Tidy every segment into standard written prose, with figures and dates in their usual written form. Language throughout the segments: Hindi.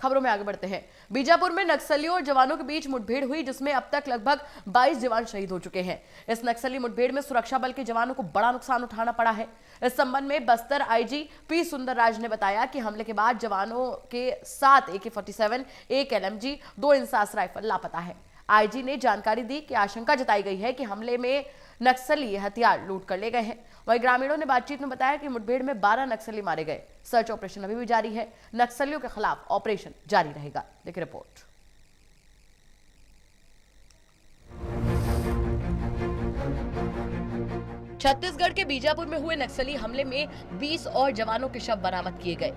खबरों में आगे बढ़ते हैं। बीजापुर में नक्सलियों और जवानों के बीच मुठभेड़ हुई, जिसमें अब तक लगभग 22 जवान शहीद हो चुके हैं। इस नक्सली मुठभेड़ में सुरक्षा बल के जवानों को बड़ा नुकसान उठाना पड़ा है। इस संबंध में बस्तर आईजी पी सुंदरराज ने बताया कि हमले के बाद जवानों के 7 AK-47, 1 LMG, 2 इंसास राइफल लापता है। आईजी ने जानकारी दी कि आशंका जताई गई है कि हमले में नक्सली हथियार लूट कर ले गए हैं। वहीं ग्रामीणों ने बातचीत में बताया कि मुठभेड़ में 12 नक्सली मारे गए। सर्च ऑपरेशन अभी भी जारी है। नक्सलियों के खिलाफ ऑपरेशन जारी रहेगा। देखिए रिपोर्ट। छत्तीसगढ़ के बीजापुर में हुए नक्सली हमले में 20 और जवानों के शव बरामद किए गए।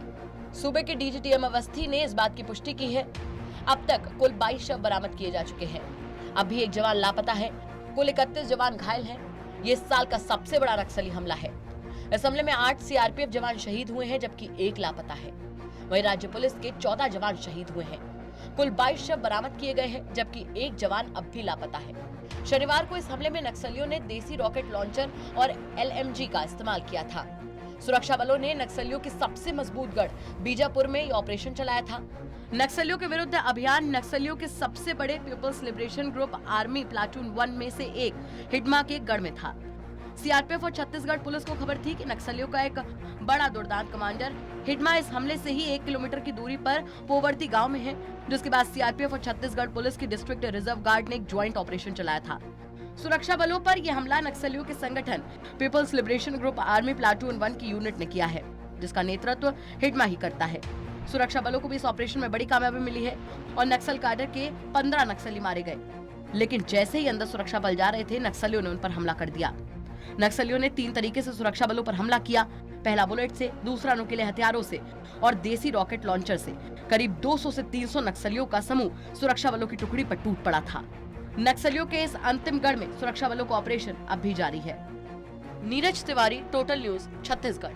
सूबे के DGTM अवस्थी ने इस बात की पुष्टि की है। अब तक कुल 22 शव बरामद किए जा चुके हैं। अभी एक जवान लापता है। कुल 31 जवान घायल हैं। ये इस साल का सबसे बड़ा नक्सली हमला है। इस हमले में 8 CRPF जवान शहीद हुए हैं, जबकि 1 लापता है। वहीं राज्य पुलिस के 14 जवान शहीद हुए हैं। कुल 22 शव बरामद किए गए हैं, जबकि 1 जवान अब भी लापता है। शनिवार को इस हमले में नक्सलियों ने देसी रॉकेट लॉन्चर और LMG का इस्तेमाल किया था। सुरक्षा बलों ने नक्सलियों की सबसे मजबूत गढ़ बीजापुर में ये ऑपरेशन चलाया था। नक्सलियों के विरुद्ध अभियान नक्सलियों के सबसे बड़े people's liberation group army platoon 1 में से एक हिडमा के गढ़ में था। CRPF और छत्तीसगढ़ पुलिस को खबर थी कि नक्सलियों का एक बड़ा दुर्दांत कमांडर हिडमा इस हमले से ही 1 किलोमीटर की दूरी पर पोवर्ती गांव में है, जिसके बाद CRPF और छत्तीसगढ़ पुलिस की डिस्ट्रिक्ट रिजर्व गार्ड ने एक ज्वाइंट ऑपरेशन चलाया था। सुरक्षा बलों पर यह हमला नक्सलियों के संगठन people's liberation group army platoon 1 की यूनिट ने किया है, जिसका नेतृत्व हिडमा ही करता है। सुरक्षा बलों को भी इस ऑपरेशन में बड़ी कामयाबी मिली है और नक्सल काडर के 15 नक्सली मारे गए। लेकिन जैसे ही अंदर सुरक्षा बल जा रहे थे, नक्सलियों ने उन पर हमला कर दिया। नक्सलियों ने 3 तरीके से सुरक्षा बलों पर हमला किया। पहला बुलेट से, दूसरा नुकीले हथियारों से और देसी रॉकेट लॉन्चर से। करीब 200 से 300 नक्सलियों का समूह सुरक्षा बलों की टुकड़ी पर टूट पड़ा था। नक्सलियों के इस अंतिम गढ़ में सुरक्षा बलों का ऑपरेशन अब भी जारी है। Neeraj Tiwari, Total News, Chhattisgarh.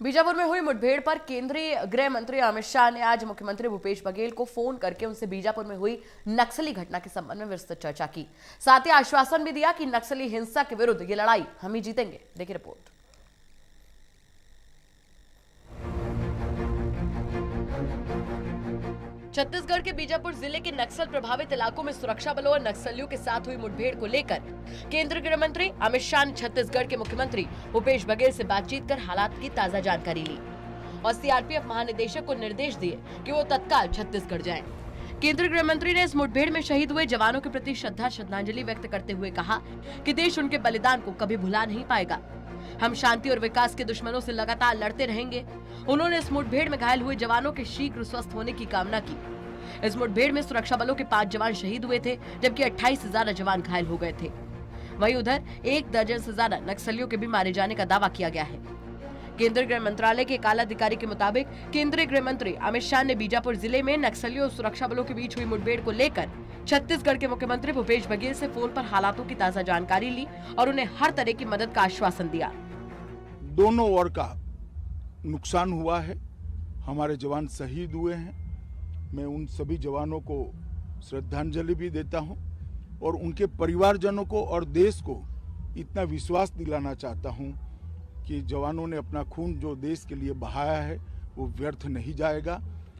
बीजापुर में हुई मुठभेड़ पर केंद्रीय गृह मंत्री अमित शाह ने आज मुख्यमंत्री भूपेश बघेल को फोन करके उनसे बीजापुर में हुई नक्सली घटना के संबंध में विस्तृत चर्चा की। साथ ही आश्वासन भी दिया कि नक्सली हिंसा के विरुद्ध ये लड़ाई हम ही जीतेंगे। देखिए रिपोर्ट। छत्तीसगढ़ के बीजापुर जिले के नक्सल प्रभावित इलाकों में सुरक्षा बलों और नक्सलियों के साथ हुई मुठभेड़ को लेकर केंद्रीय गृह मंत्री अमित शाह ने छत्तीसगढ़ के मुख्यमंत्री भूपेश बघेल से बातचीत कर हालात की ताजा जानकारी ली और CRPF महानिदेशक को निर्देश दिए कि वो तत्काल छत्तीसगढ़ जाएं। केंद्रीय गृह मंत्री ने इस मुठभेड़ में शहीद हुए जवानों के प्रति श्रद्धांजलि व्यक्त करते हुए कहा कि देश उनके बलिदान को कभी भुला नहीं पाएगा। हम शांति और विकास के दुश्मनों से लगातार लड़ते रहेंगे। उन्होंने इस मुठभेड़ में घायल हुए जवानों के शीघ्र स्वस्थ होने की कामना की। इस मुठभेड़ में सुरक्षा बलों के 5 जवान शहीद हुए थे, जबकि 28 से ज्यादा जवान घायल हो गए थे। वहीं उधर 1 दर्जन से ज्यादा नक्सलियों के भी मारे जाने का दावा किया गया है। केंद्रीय गृह मंत्रालय के एक आला अधिकारी के मुताबिक केंद्रीय गृह मंत्री अमित शाह ने बीजापुर जिले में नक्सलियों और सुरक्षा बलों के बीच हुई मुठभेड़ को लेकर छत्तीसगढ़ के मुख्यमंत्री भूपेश बघेल से फोन पर हालातों की ताजा जानकारी ली और उन्हें हर तरह की मदद का आश्वासन दिया। दोनों ओर का नुकसान हुआ है, हमारे जवान शहीद हुए हैं। मैं उन सभी जवानों को श्रद्धांजलि भी देता हूं और उनके परिवारजनों को और देश को इतना विश्वास दिलाना चाहता हूं कि जवानों ने अपना खून जो देश के लिए बहाया है वो व्यर्थ नहीं जाएगा।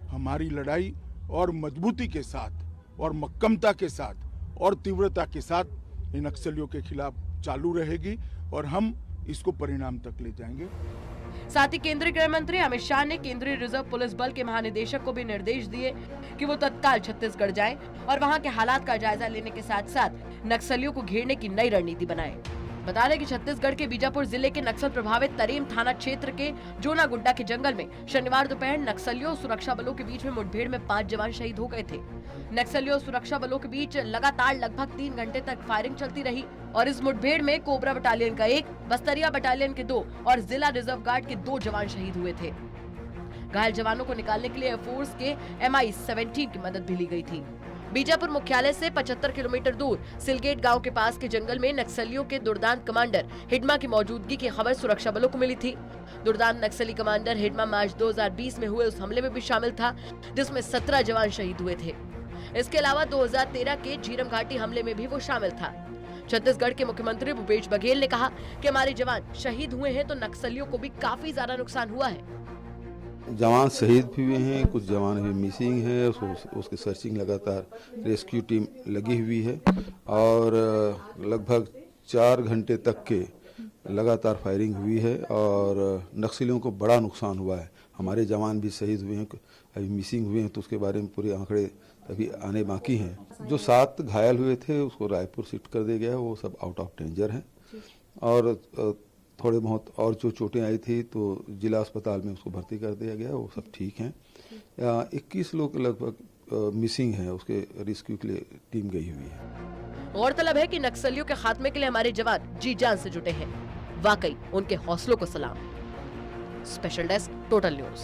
हमारी लड़ाई और मजबूती के साथ और मक्कमता के साथ और तीव्रता के साथ इन नक्सलियों के खिलाफ चालू रहेगी और हम इसको परिणाम तक ले जाएंगे। साथ ही केंद्रीय गृह मंत्री अमित शाह ने केंद्रीय रिजर्व पुलिस बल के महानिदेशक को भी निर्देश दिए कि वो तत्काल छत्तीसगढ़ जाएं और वहां के हालात का जायजा लेने के साथ साथ नक्सलियों को घेरने की नई रणनीति बनाएं। बता दें कि छत्तीसगढ़ के बीजापुर जिले के नक्सल प्रभावित तरेम थाना क्षेत्र के जोनागुड्डा के जंगल में शनिवार दोपहर नक्सलियों और सुरक्षा बलों के बीच में मुठभेड़ में 5 जवान शहीद हो गए थे। नक्सलियों और सुरक्षा बलों के बीच लगातार लगभग 3 घंटे तक फायरिंग चलती रही और इस मुठभेड़ में कोबरा बटालियन का 1, बस्तरिया बटालियन के 2 और जिला रिजर्व गार्ड के 2 जवान शहीद हुए थे। घायल जवानों को निकालने के लिए एयरफोर्स के MI-17 की मदद भी ली गई थी। बीजापुर मुख्यालय से 75 किलोमीटर दूर सिलगेट गांव के पास के जंगल में नक्सलियों के दुर्दांत कमांडर हिडमा की मौजूदगी की खबर सुरक्षा बलों को मिली थी। दुर्दांत नक्सली कमांडर हिडमा मार्च 2020 में हुए उस हमले में भी शामिल था, जिसमें 17 जवान शहीद हुए थे। इसके अलावा 2013 के झीरम घाटी हमले में भी वो शामिल था। छत्तीसगढ़ के मुख्यमंत्री भूपेश बघेल ने कहा कि हमारे जवान शहीद हुए हैं तो नक्सलियों को भी काफी ज्यादा नुकसान हुआ है। जवान शहीद भी हुए हैं, कुछ जवान अभी मिसिंग है, उसकी सर्चिंग लगातार रेस्क्यू टीम लगी हुई है और लगभग 4 घंटे तक के लगातार फायरिंग हुई है और नक्सलियों को बड़ा नुकसान हुआ है। हमारे जवान भी शहीद हुए हैं, अभी मिसिंग हुए हैं, तो उसके बारे में पूरे आंकड़े अभी आने बाकी हैं। जो 7 घायल हुए थे उसको रायपुर शिफ्ट कर दिया गया, वो सब आउट ऑफ डेंजर हैं और थोड़े बहुत और जो चोटें आई थी तो जिला अस्पताल में उसको भर्ती कर दिया गया, वो सब ठीक हैं। 21 लोग लगभग मिसिंग हैं, उसके रेस्क्यू के लिए टीम गई हुई है। गौरतलब है कि नक्सलियों के खात्मे के लिए हमारे जवान जी जान से जुटे हैं। वाकई उनके हौसलों को सलाम। Special desk, total news.